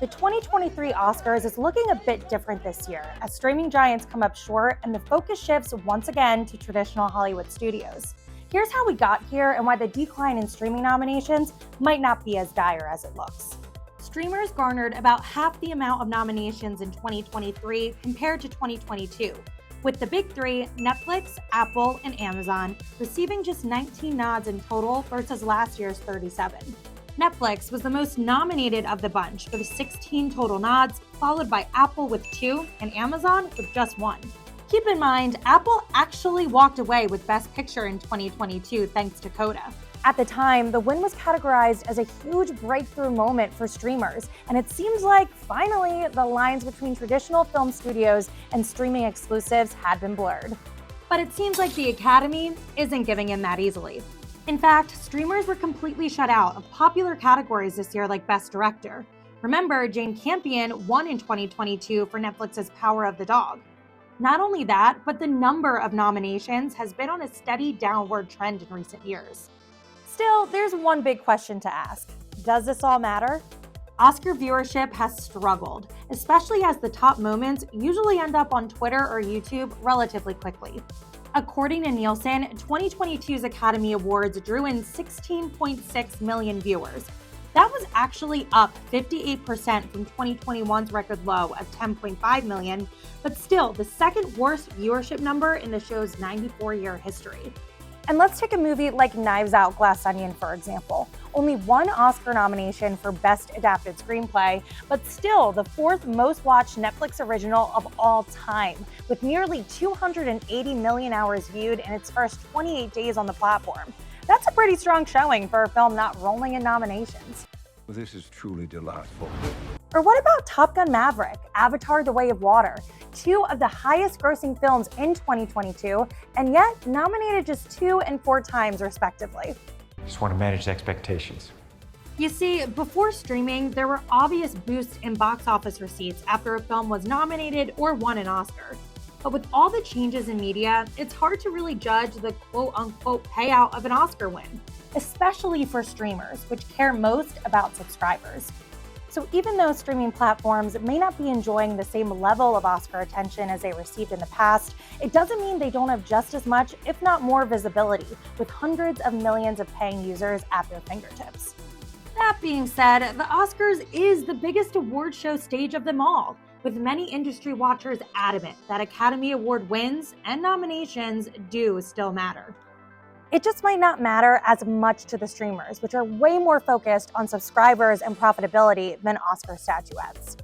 The 2023 Oscars is looking a bit different this year as streaming giants come up short and the focus shifts once again to traditional Hollywood studios. Here's how we got here and why the decline in streaming nominations might not be as dire as it looks. Streamers garnered about half the amount of nominations in 2023 compared to 2022, with the big three, Netflix, Apple, and Amazon, receiving just 19 nods in total versus last year's 37. Netflix was the most nominated of the bunch with 16 total nods, followed by Apple with 2 and Amazon with just 1. Keep in mind, Apple actually walked away with Best Picture in 2022 thanks to Coda. At the time, the win was categorized as a huge breakthrough moment for streamers, and it seems like finally the lines between traditional film studios and streaming exclusives had been blurred. But it seems like the Academy isn't giving in that easily. In fact, streamers were completely shut out of popular categories this year like Best Director. Remember, Jane Campion won in 2022 for Netflix's Power of the Dog. Not only that, but the number of nominations has been on a steady downward trend in recent years. Still, there's one big question to ask. Does this all matter? Oscar viewership has struggled, especially as the top moments usually end up on Twitter or YouTube relatively quickly. According to Nielsen, 2022's Academy Awards drew in 16.6 million viewers. That was actually up 58% from 2021's record low of 10.5 million, but still the second worst viewership number in the show's 94-year history. And let's take a movie like Knives Out, Glass Onion, for example. Only one Oscar nomination for Best Adapted Screenplay, but still the fourth most watched Netflix original of all time, with nearly 280 million hours viewed in its first 28 days on the platform. That's a pretty strong showing for a film not rolling in nominations. Well, this is truly delightful. Or what about Top Gun Maverick, Avatar: The Way of Water, two of the highest grossing films in 2022, and yet nominated just 2 and 4 times respectively? Just want to manage expectations. You see, before streaming, there were obvious boosts in box office receipts after a film was nominated or won an Oscar. But with all the changes in media, it's hard to really judge the quote-unquote payout of an Oscar win, especially for streamers, which care most about subscribers. So even though streaming platforms may not be enjoying the same level of Oscar attention as they received in the past, it doesn't mean they don't have just as much, if not more, visibility, with hundreds of millions of paying users at their fingertips. That being said, the Oscars is the biggest award show stage of them all, with many industry watchers adamant that Academy Award wins and nominations do still matter. It just might not matter as much to the streamers, which are way more focused on subscribers and profitability than Oscar statuettes.